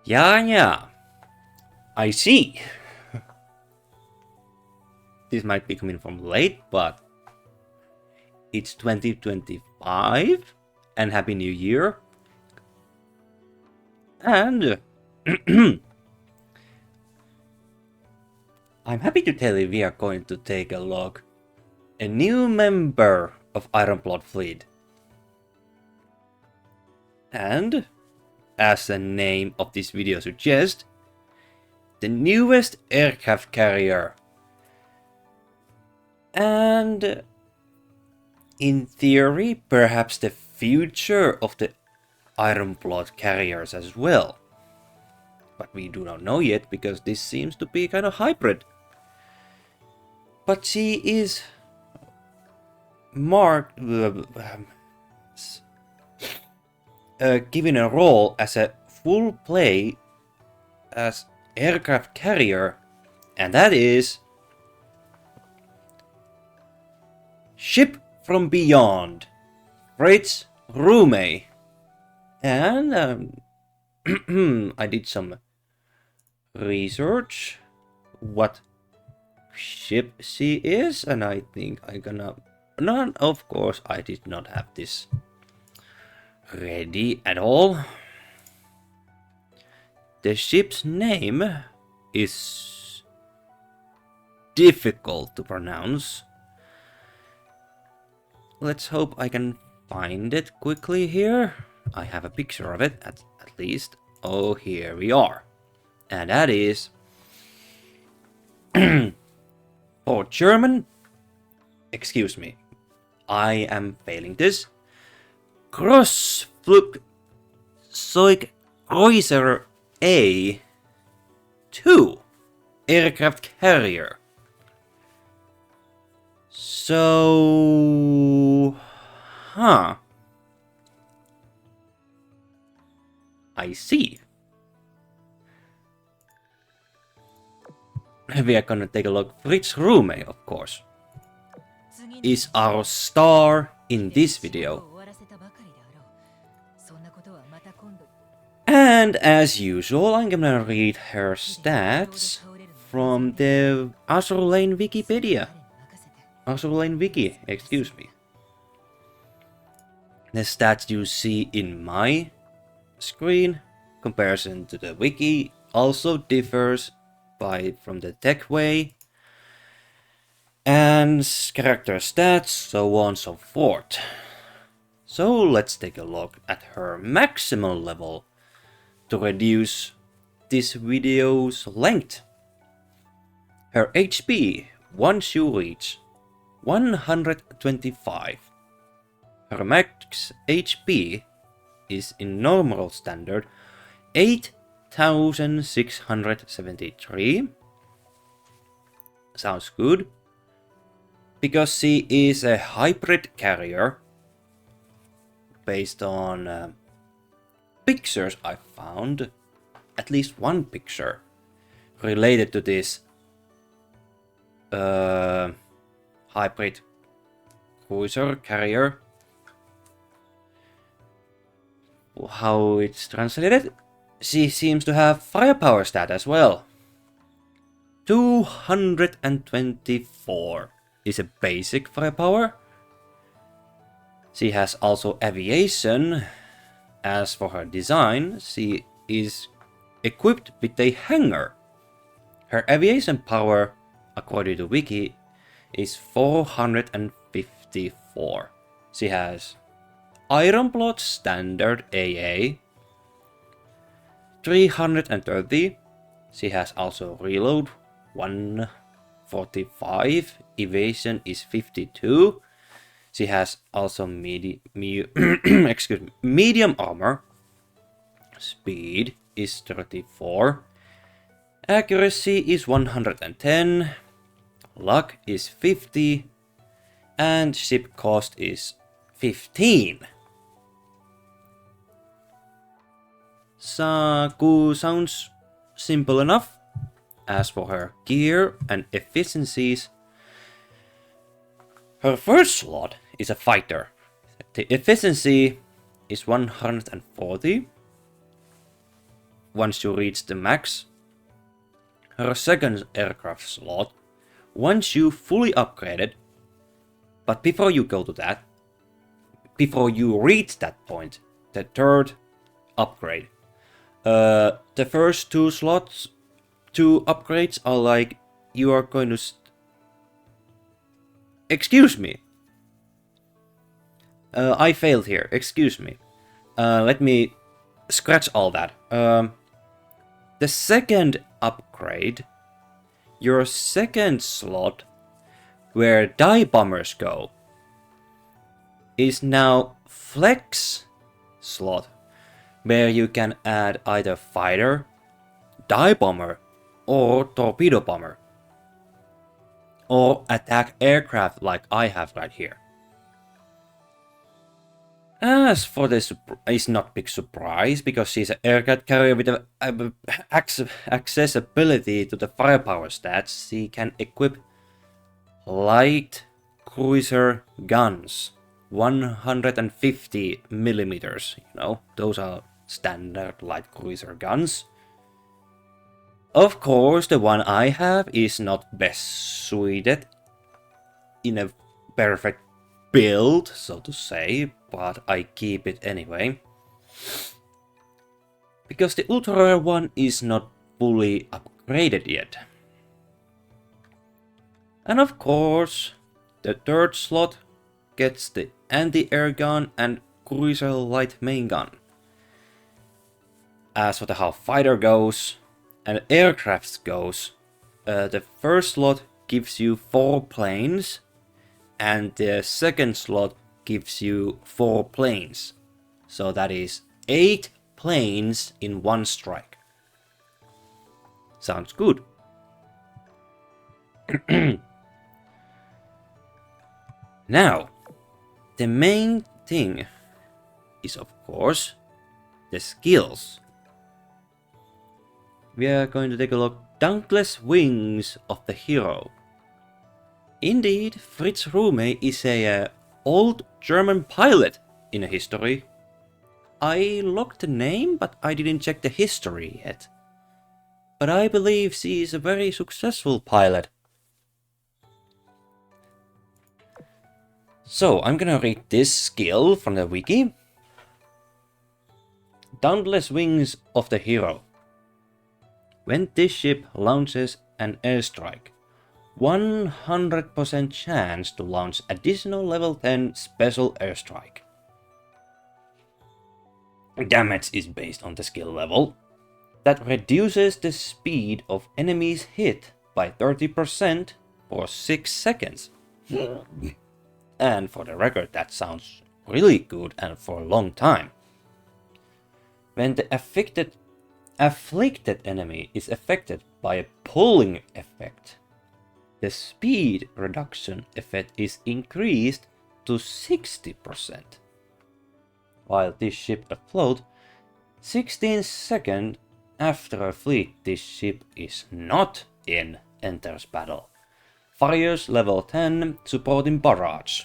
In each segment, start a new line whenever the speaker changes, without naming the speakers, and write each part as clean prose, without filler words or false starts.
Yeah, I see. This might be coming from late, but it's 2025 and Happy New Year. And I'm happy to tell you we are going to take a look. A new member of Ironblood Fleet. And, as the name of this video suggests, the newest aircraft carrier. And, in theory, perhaps the future of the Ironblood carriers as well. But we do not know yet, because this seems to be kind of hybrid. But she is marked, given a role as a full play as aircraft carrier, and that is Ship from Beyond, Fritz Rumey. And I did some research what ship she is, and I think I'm gonna... of course, I did not have this ready at all. The ship's name is difficult to pronounce. Let's hope I can find it quickly here. I have a picture of it, at least. Oh, here we are. And that is... for German... Excuse me. I am failing this. Grossflugzeugkreuzer A2 aircraft carrier. So... I see. We are gonna take a look. Fritz Rumey, of course, is our star in this video. And as usual, I'm gonna read her stats from the Azur Lane Wikipedia. Azur Lane Wiki, excuse me. The stats you see in my screen, comparison to the wiki, also differs from the tech way, and character stats, so on and so forth. So let's take a look at her maximum level to reduce this video's length. Her HP, once you reach 125. Her max HP is in normal standard 8673. Sounds good. Because she is a hybrid carrier, based on pictures I found, at least one picture related to this hybrid cruiser carrier. How it's translated? She seems to have firepower stat as well. 224 is a basic firepower. She has also aviation. As for her design, she is equipped with a hangar. Her aviation power, according to Wiki, is 454. She has Ironblood Standard AA 330. She has also reload 145. Evasion is 52. She has also medium armor. Speed is 34. Accuracy is 110. Luck is 50. And ship cost is 15. Sounds simple enough. As for her gear and efficiencies, her first slot is a fighter. The efficiency is 140. once you reach the max. Her second aircraft slot, once you fully upgraded, but before you go to that, before you reach that point, the third upgrade. The first two slots, two upgrades are like, you are going to... Excuse me. I failed here, excuse me. Let me scratch all that. The second upgrade, your second slot, where die bombers go, is now flex slot, where you can add either fighter, die bomber, or torpedo bomber, or attack aircraft like I have right here. As for this, it's not big surprise, because she's an aircraft carrier with accessibility to the firepower stats. She can equip light cruiser guns, 150 millimeters. You know, those are standard light cruiser guns. Of course, the one I have is not best suited in a perfect build, so to say, but I keep it anyway. Because the ultra rare one is not fully upgraded yet. And of course, the third slot gets the anti-air gun and cruiser light main gun. As for the how fighter goes and aircrafts goes, the first slot gives you 4 planes, and the second slot gives you 4 planes. So that is 8 planes in one strike. Sounds good. Now, the main thing is of course the skills. We are going to take a look. Dauntless Wings of the Hero. Indeed, Fritz Rumey is a old German pilot in history. I looked the name, but I didn't check the history yet. But I believe she is a very successful pilot. So, I'm gonna read this skill from the wiki. Dauntless Wings of the Hero. When this ship launches an airstrike, 100% chance to launch additional level 10 special airstrike. Damage is based on the skill level. That reduces the speed of enemies hit by 30% for 6 seconds. And for the record, that sounds really good and for a long time. When the afflicted enemy is affected by a pulling effect, the speed reduction effect is increased to 60%. While this ship afloat, 16 seconds after a fleet this ship is not in enters battle. Fires level 10 supporting barrage.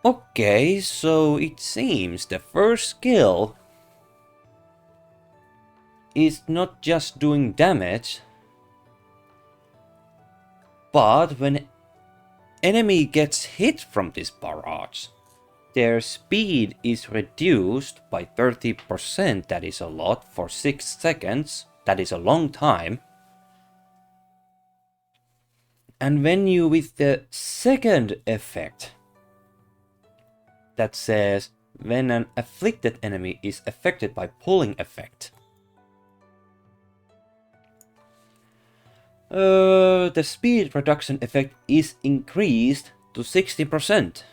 Okay, so it seems the first skill is not just doing damage, but when enemy gets hit from this barrage, their speed is reduced by 30%. That is a lot for 6 seconds. That is a long time. And when you with the second effect that says when an afflicted enemy is affected by pulling effect, the speed reduction effect is increased to 60%.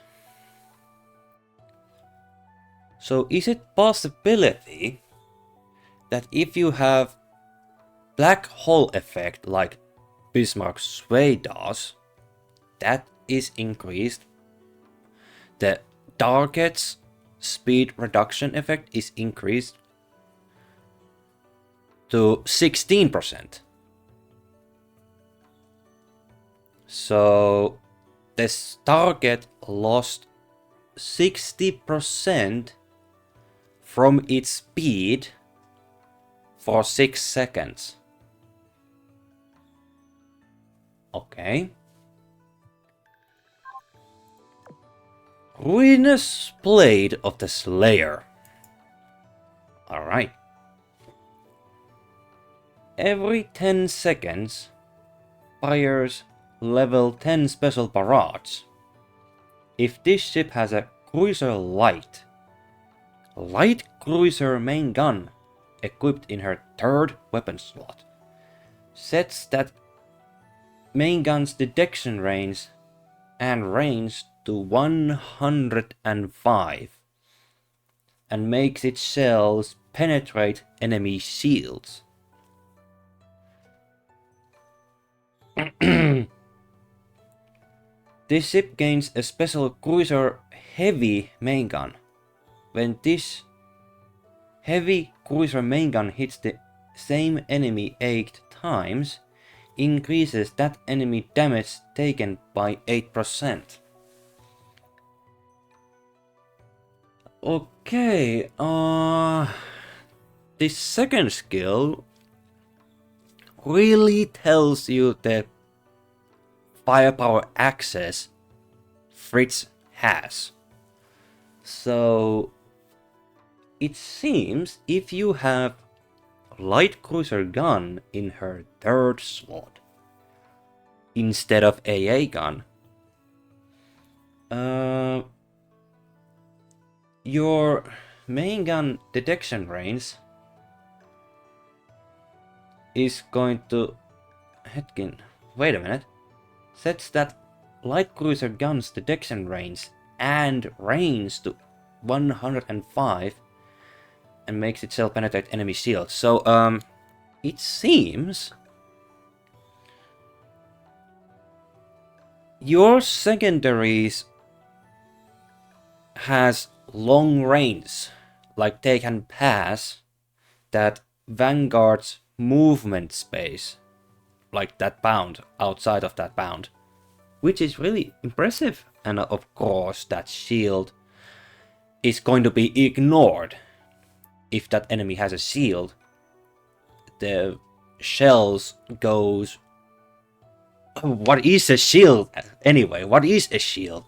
So is it possibility that if you have black hole effect like Bismarck Sway does, that is increased, the target's speed reduction effect is increased to 16%. So this target lost 60% from its speed for 6 seconds. Okay. Ruinous Blade of the Slayer. Alright. Every 10 seconds fires level 10 special barrage. If this ship has a cruiser light cruiser main gun equipped in her third weapon slot, sets that main gun's detection range and range to 105 and makes its shells penetrate enemy shields. This ship gains a special cruiser heavy main gun. When this heavy cruiser main gun hits the same enemy 8 times, increases that enemy damage taken by 8%. Okay, this second skill really tells you the firepower access Fritz has. So it seems if you have light cruiser gun in her third slot instead of AA gun, your main gun detection range is going to wait a minute, sets that light cruiser gun's detection range and range to 105 and makes itself penetrate enemy shields. So it seems your secondaries has long range, like they can pass that Vanguard's movement space, like that bound, outside of that bound, which is really impressive. And of course that shield is going to be ignored. If that enemy has a shield, the shells goes... What is a shield? Anyway, what is a shield?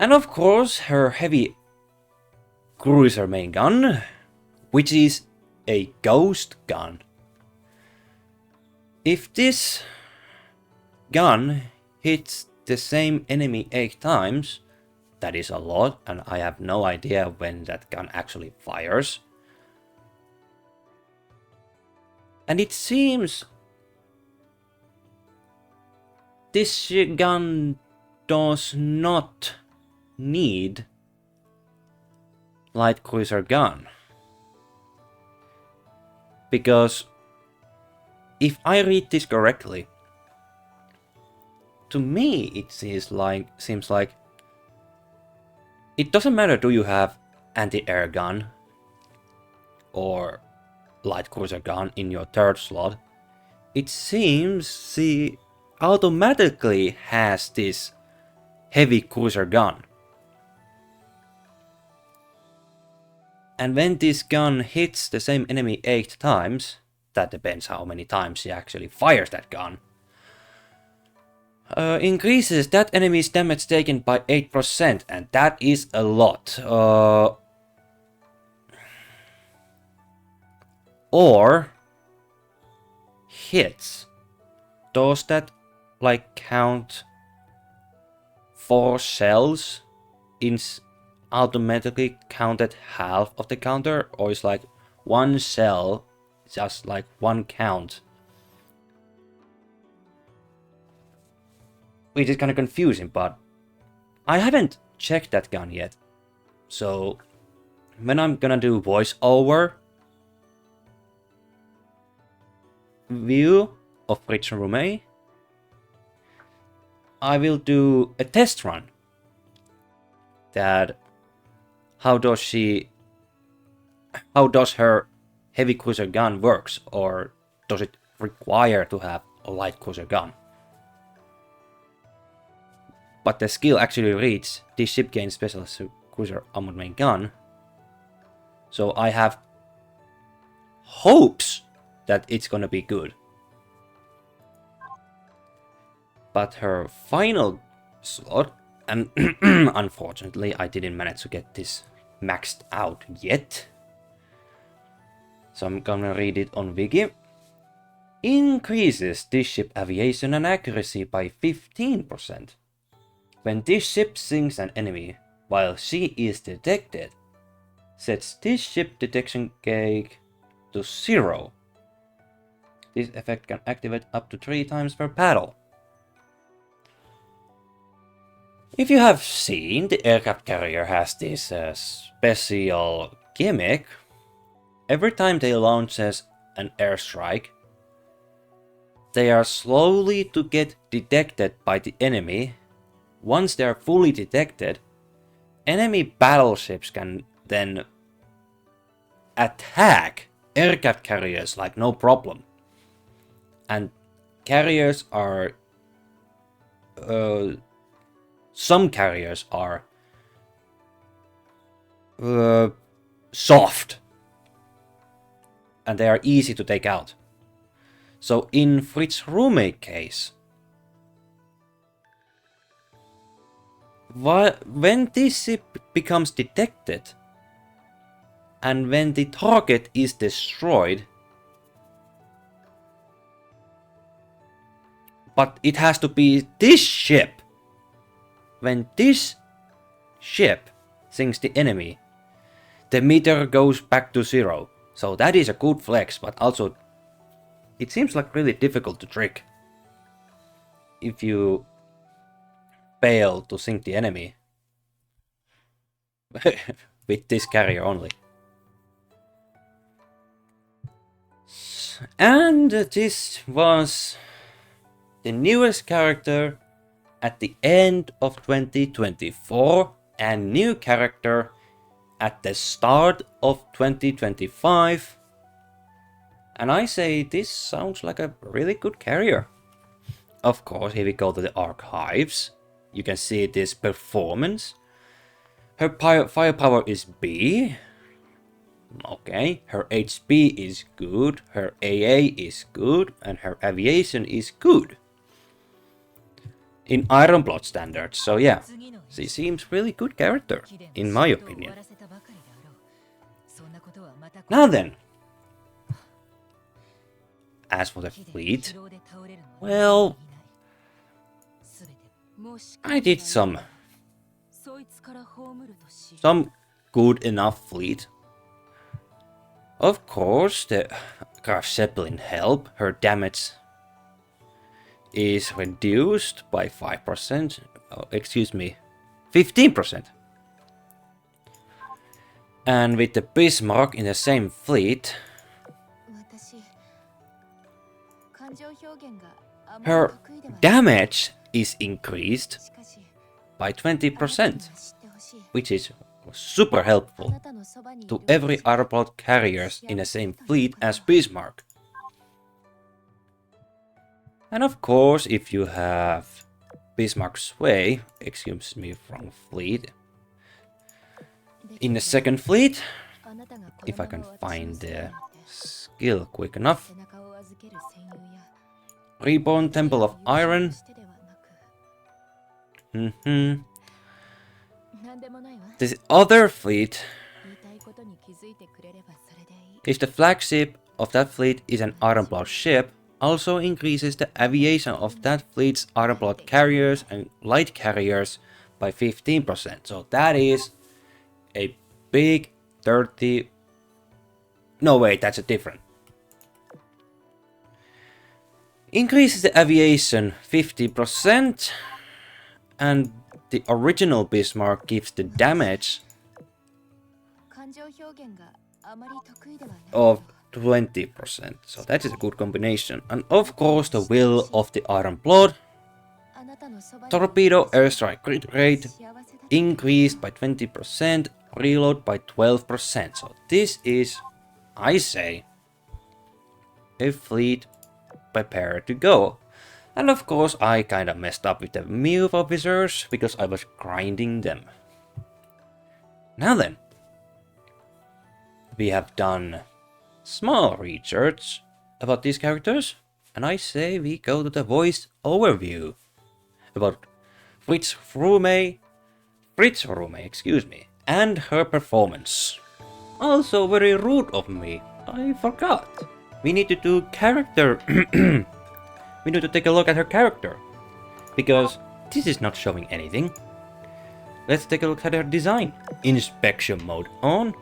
And of course her heavy cruiser main gun, which is a ghost gun. If this gun hits the same enemy 8 times, that is a lot, and I have no idea when that gun actually fires. And it seems this gun does not need light cruiser gun. Because if I read this correctly, to me it seems like it doesn't matter do you have anti-air gun or light cruiser gun in your third slot. It seems she automatically has this heavy cruiser gun. And when this gun hits the same enemy 8 times, that depends how many times she actually fires that gun, increases that enemy's damage taken by 8%, and that is a lot. Or hits. Does that like count 4 shells in automatically counted half of the counter, or is like 1 shell just like 1 count? Which is kind of confusing, but I haven't checked that gun yet. So when I'm gonna do voiceover view of Fritz Rumey, I will do a test run. That how does her heavy cruiser gun works, or does it require to have a light cruiser gun? but the skill actually reads, this ship gains special cruiser armored main gun. So I have hopes that it's gonna be good. But her final slot, and unfortunately I didn't manage to get this maxed out yet. So I'm gonna read it on Wiki. Increases this ship aviation and accuracy by 15%. When this ship sinks an enemy while she is detected, sets this ship detection gauge to 0. This effect can activate up to 3 times per battle. If you have seen, the aircraft carrier has this special gimmick. Every time they launch an airstrike, they are slowly to get detected by the enemy. Once they are fully detected, enemy battleships can then attack aircraft carriers like no problem. And carriers are... some carriers are soft. And they are easy to take out. So in Fritz Rumey case, when this ship becomes detected and when the target is destroyed, but it has to be this ship. When this ship sinks the enemy, the meter goes back to 0. So that is a good flex, but also it seems like really difficult to trick if you fail to sink the enemy with this carrier only. And this was the newest character at the end of 2024 and new character at the start of 2025. And I say this sounds like a really good carrier. Of course, if we go to the archives, you can see this performance. Her firepower is B. Okay, her HP is good, her AA is good, and her aviation is good. In Ironblood standards, so yeah, she seems really good character, in my opinion. Now then, as for the fleet, well, I did some good enough fleet. Of course, the Graf Zeppelin help, her damage is reduced by 5%, excuse me, 15%. And with the Bismarck in the same fleet, her damage is increased by 20%, which is super helpful to every Ironblood carriers in the same fleet as Bismarck. And of course, if you have Bismarck Sway, excuse me, from fleet, in the second fleet, if I can find the skill quick enough, Reborn Temple of Iron. This other fleet, if the flagship of that fleet is an Ironblood ship, also increases the aviation of that fleet's Ironblood carriers and light carriers by 15%. So that is a big 30... No wait, that's a different. Increases the aviation 50%, and the original Bismarck gives the damage of 20%, so that is a good combination. And of course the will of the Ironblood. Torpedo airstrike crit rate increased by 20%, reload by 12%. So this is, I say, a fleet prepared to go. And of course I kinda messed up with the MILF officers because I was grinding them. Now then, we have done small research about these characters, and I say we go to the voice overview about Fritz Rumey, excuse me, and her performance. Also very rude of me, I forgot. We need to do character... we need to take a look at her character, because this is not showing anything. Let's take a look at her design. Inspection mode on.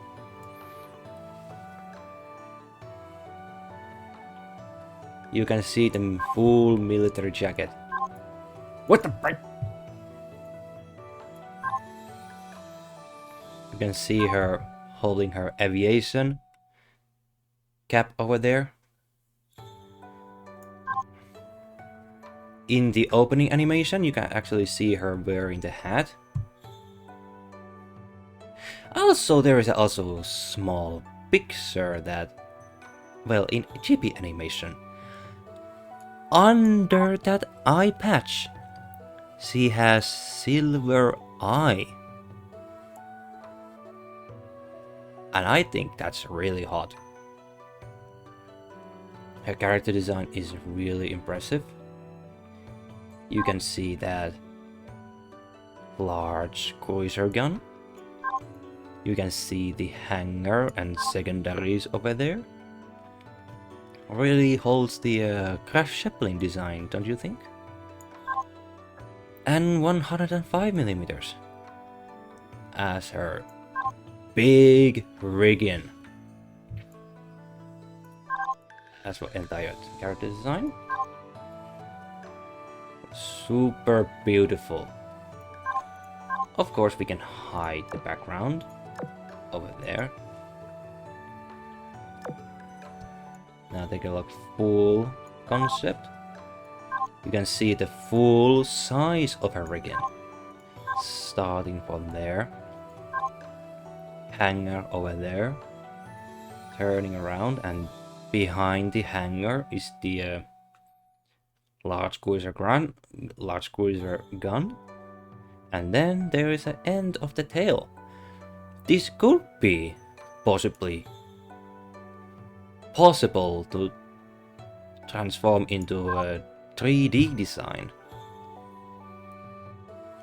You can see the full military jacket. What the frick? You can see her holding her aviation cap over there. In the opening animation, you can actually see her wearing the hat. Also, there is also a small picture that, well, in GP animation, under that eye patch, she has silver eye. And I think that's really hot. Her character design is really impressive. You can see that large cruiser gun. You can see the hangar and secondaries over there. Really holds the Crash Zeppelin design, don't you think? And 105mm as her big rigging. As for entire character design, super beautiful. Of course, we can hide the background over there. Now take a look, full concept. You can see the full size of her rigging. Starting from there. Hangar over there. Turning around, and behind the hangar is the large cruiser gun. And then there is an end of the tail. This could be possible to transform into a 3D design,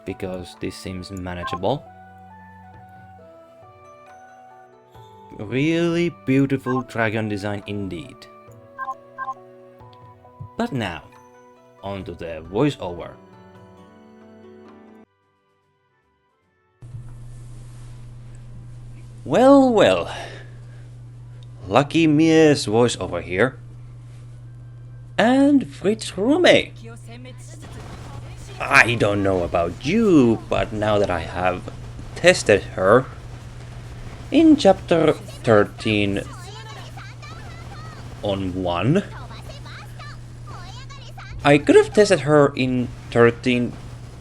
because this seems manageable. Really beautiful dragon design indeed. But now, onto the voiceover. Well, Lucky Mia's voiceover here. And Fritz Rumey. I don't know about you, but now that I have tested her in chapter 13 on 1, I could have tested her in 13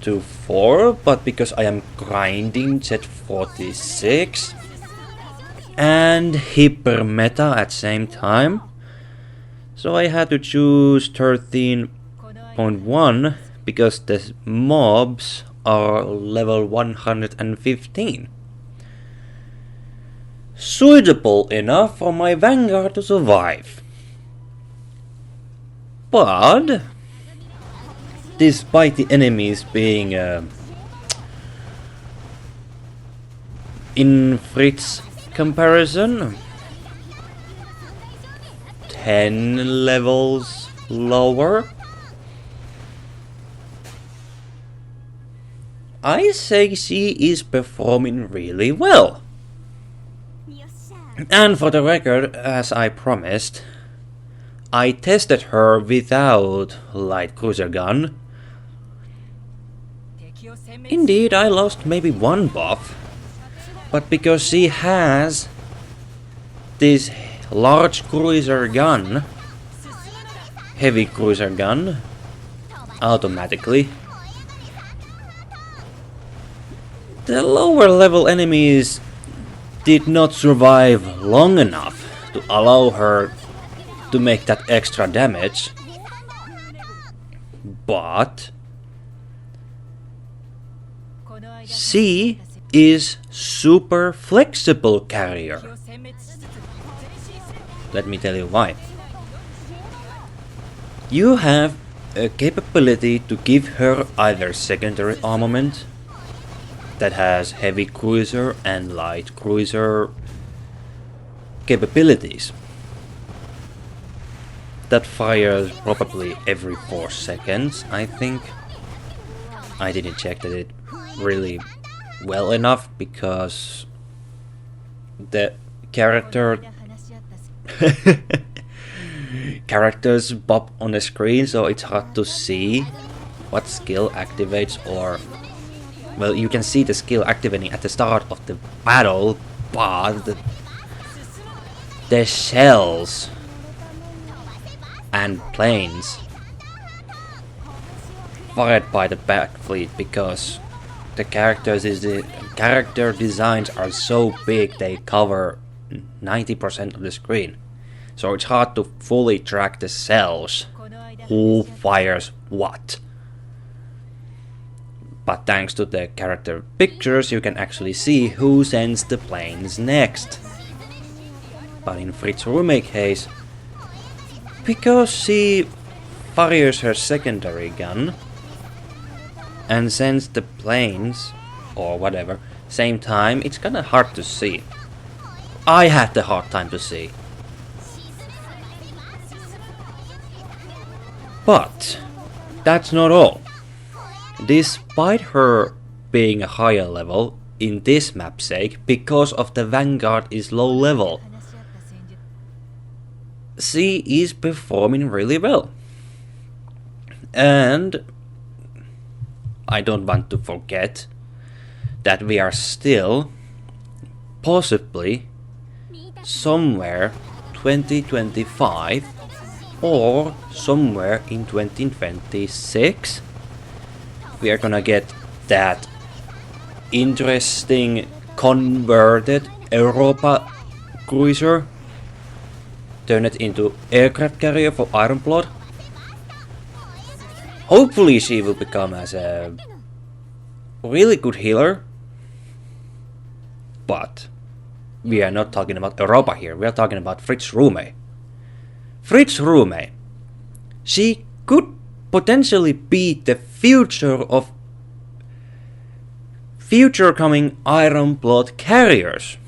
to 4, but because I am grinding Z46 and hyper meta at same time, so I had to choose 13.1 because the mobs are level 115. Suitable enough for my vanguard to survive. But despite the enemies being in Fritz comparison 10 levels lower, I say she is performing really well. And for the record, as I promised, I tested her without light cruiser gun. Indeed, I lost maybe one buff, but because she has this large cruiser gun, heavy cruiser gun, automatically, the lower level enemies did not survive long enough to allow her to make that extra damage. but she is super flexible carrier. Let me tell you why. You have a capability to give her either secondary armament that has heavy cruiser and light cruiser capabilities that fires probably every 4 seconds, I think. I didn't check that it really well enough because the characters pop on the screen, so it's hard to see what skill activates, or well, you can see the skill activating at the start of the battle, but the shells and planes fired by the back fleet, because the character designs are so big they cover 90% of the screen. So it's hard to fully track the cells, who fires what. But thanks to the character pictures, you can actually see who sends the planes next. But in Fritz Rumey case, because she fires her secondary gun and sends the planes, or whatever, same time, it's kinda hard to see. I had the hard time to see. But that's not all. Despite her being a higher level in this map's sake, because of the Vanguard is low level, she is performing really well. And I don't want to forget that we are still possibly somewhere 2025 or somewhere in 2026 we are gonna get that interesting converted Europa cruiser, turn it into aircraft carrier for Ironblood. Hopefully she will become as a really good healer, but we are not talking about Europa here, we are talking about Fritz Rumey. Fritz Rumey, she could potentially be the future of future coming Ironblood carriers.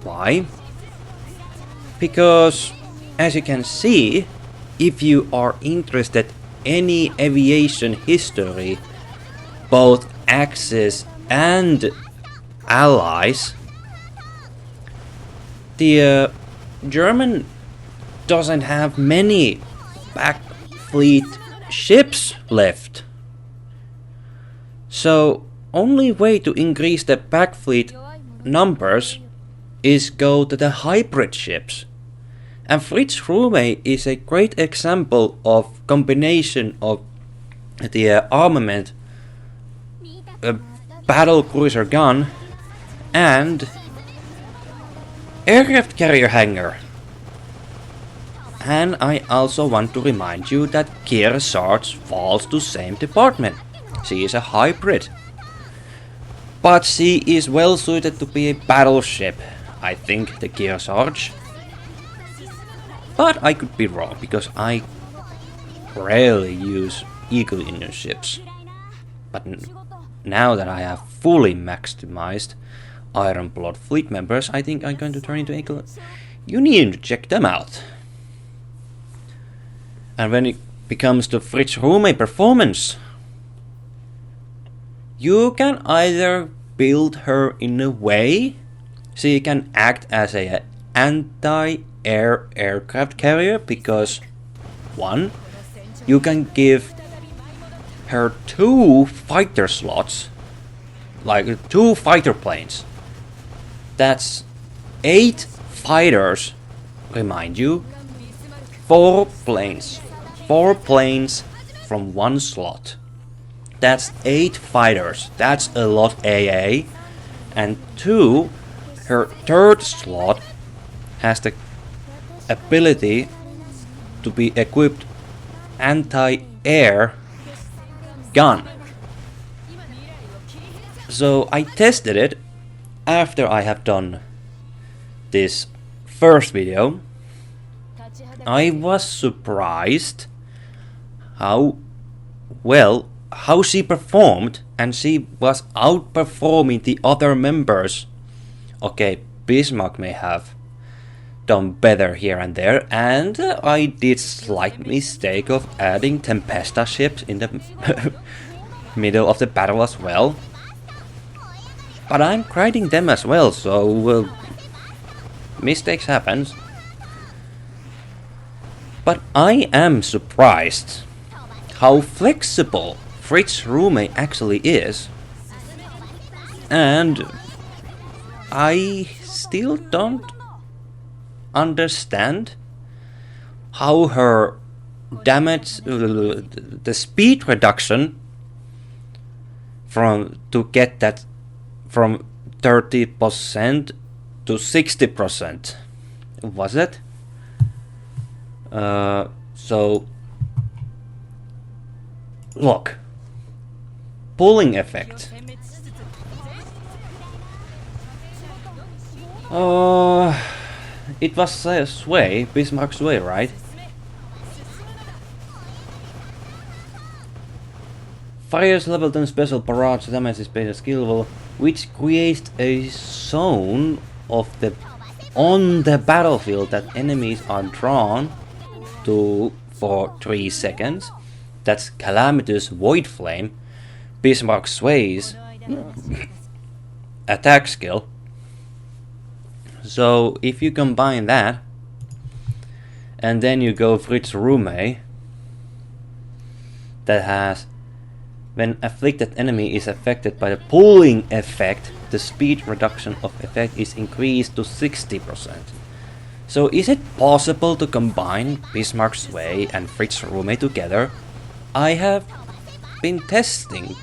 Why? Because, as you can see, if you are interested any aviation history, both Axis and Allies, the German doesn't have many back fleet ships left. So only way to increase the back fleet numbers is go to the hybrid ships. And Fritz Rumey is a great example of combination of the armament, a battle cruiser gun, and aircraft carrier hangar. And I also want to remind you that Kearsarge falls to same department. She is a hybrid. But she is well suited to be a battleship, I think, the Kearsarge. But I could be wrong, because I rarely use Eagle Indian ships. But now that I have fully maximized Ironblood fleet members, I think I'm going to turn into Eagle. You need to check them out. And when it comes to Fritz Rumey performance, you can either build her in a way she can act as a anti-air aircraft carrier, because 1, you can give her 2 fighter slots, like 2 fighter planes. That's 8 fighters, remind you, 4 planes. 4 planes from 1 slot. That's 8 fighters. That's a lot AA. And 2, her 3rd slot has the ability to be equipped air gun. So I tested it after I have done this first video. I was surprised how she performed, and she was outperforming the other members. Okay, Bismarck may have done better here and there, and I did slight mistake of adding Tempesta ships in the middle of the battle as well. But I'm grinding them as well, so mistakes happen. But I am surprised how flexible Fritz Rumey actually is. And I still don't understand how her damage, the speed reduction to get that from 30% to 60%. Was it? So look, pulling effect. It was Sway, Bismarck's Sway, right? Fires level 10 special barrage damage is based on skill level, which creates a zone of on the battlefield that enemies are drawn to for 3 seconds. That's Calamitous Void Flame, Bismarck Sway's attack skill. So if you combine that, and then you go Fritz Rumey, that has, when afflicted enemy is affected by the pulling effect, the speed reduction of effect is increased to 60%. So is it possible to combine Bismarck Sway and Fritz Rumey together? I have been testing.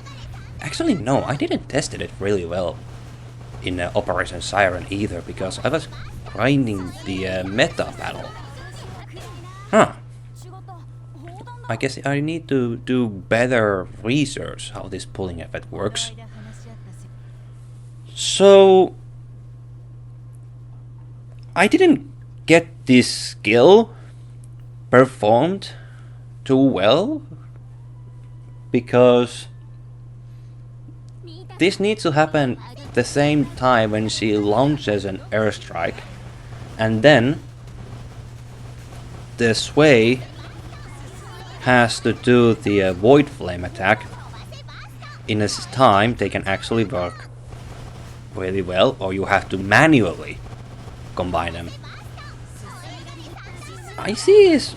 Actually no, I didn't test it really well in Operation Siren either, because I was grinding the meta battle. Huh. I guess I need to do better research how this pulling effect works. So I didn't get this skill performed too well, because this needs to happen the same time when she launches an airstrike, and then the Sway has to do the Void Flame attack in a time they can actually work really well, or you have to manually combine them. I see is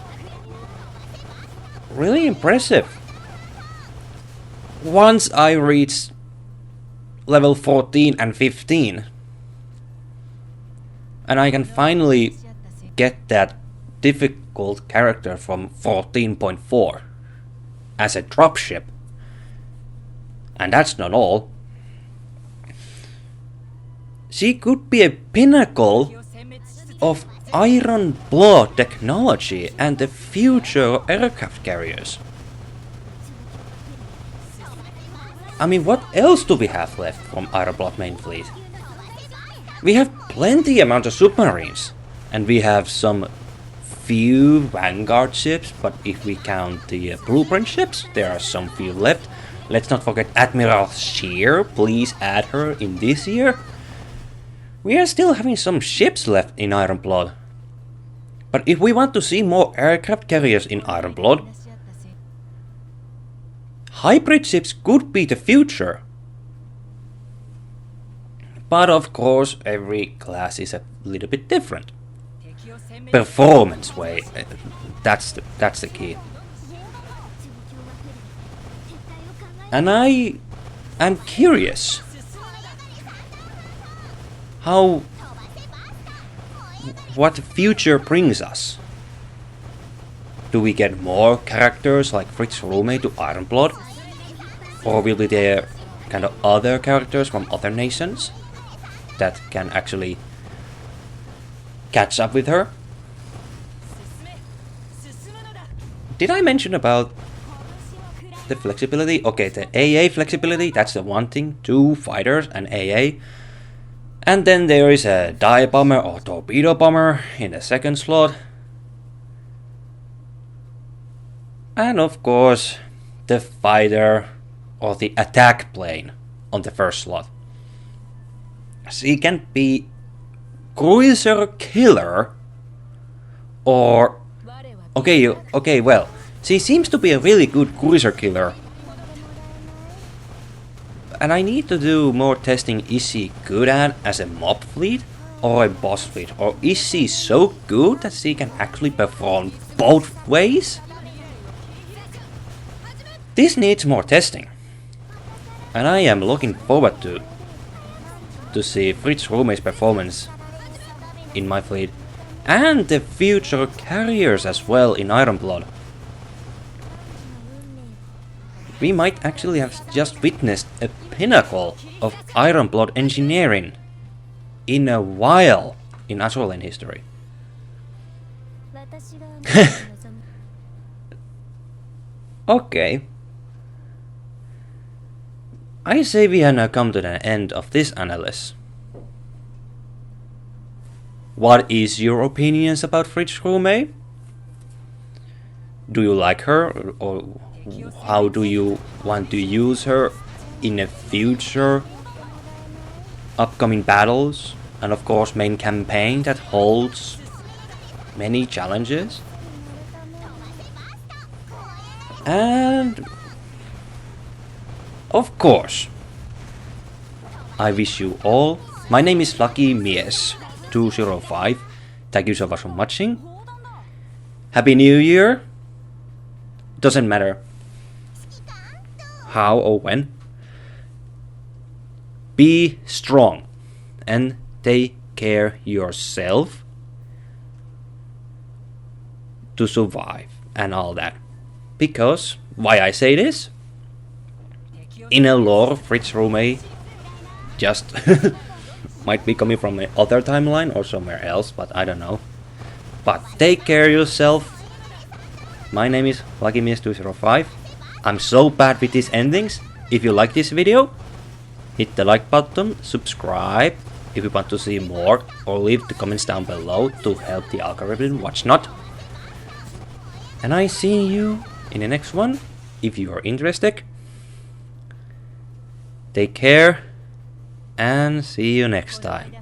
really impressive. Once I reach level 14 and 15, and I can finally get that difficult character from 14.4 as a dropship. And that's not all. She could be a pinnacle of Iron Blood technology and the future of aircraft carriers. I mean, what else do we have left from Iron Blood main fleet? We have plenty amount of submarines, and we have some few Vanguard ships, but if we count the blueprint ships, there are some few left. Let's not forget Admiral Shear, please add her in this year. We are still having some ships left in Iron Blood. But if we want to see more aircraft carriers in Iron Blood, hybrid ships could be the future. But of course, every class is a little bit different. Performance way, that's the key. And I am curious what the future brings us. Do we get more characters like Fritz Rumey to Iron Blood? Or will be there kind of other characters from other nations that can actually catch up with her? Did I mention about the flexibility. Okay, the AA flexibility, that's the one thing. 2 fighters and AA. And then there is a dive bomber or torpedo bomber in the second slot. And of course, the fighter or the attack plane on the first slot. She can be cruiser killer or... Okay, well, she seems to be a really good cruiser killer. And I need to do more testing. Is she good at as a mob fleet or a boss fleet? Or is she so good that she can actually perform both ways? This needs more testing. And I am looking forward to see Fritz Rumey's performance in my fleet. And the future carriers as well in Ironblood. We might actually have just witnessed a pinnacle of Ironblood engineering in a while in Azur Lane history. Okay. I say we have now come to the end of this analysis. What is your opinions about Fritz Rumey? Do you like her, or how do you want to use her in a future upcoming battles, and of course main campaign that holds many challenges? And of course, I wish you all. My name is Lucky Mies 205. Thank you so much for watching. Happy New Year. Doesn't matter how or when. Be strong and take care yourself to survive and all that. Because why I say this? In a lore, Fritz Rumey just might be coming from another timeline or somewhere else, but I don't know. But take care of yourself. My name is LuckyMiss205. I'm so bad with these endings. If you like this video, hit the like button, subscribe if you want to see more, or leave the comments down below to help the algorithm, what's not. And I see you in the next one, if you are interested. Take care, and see you next time.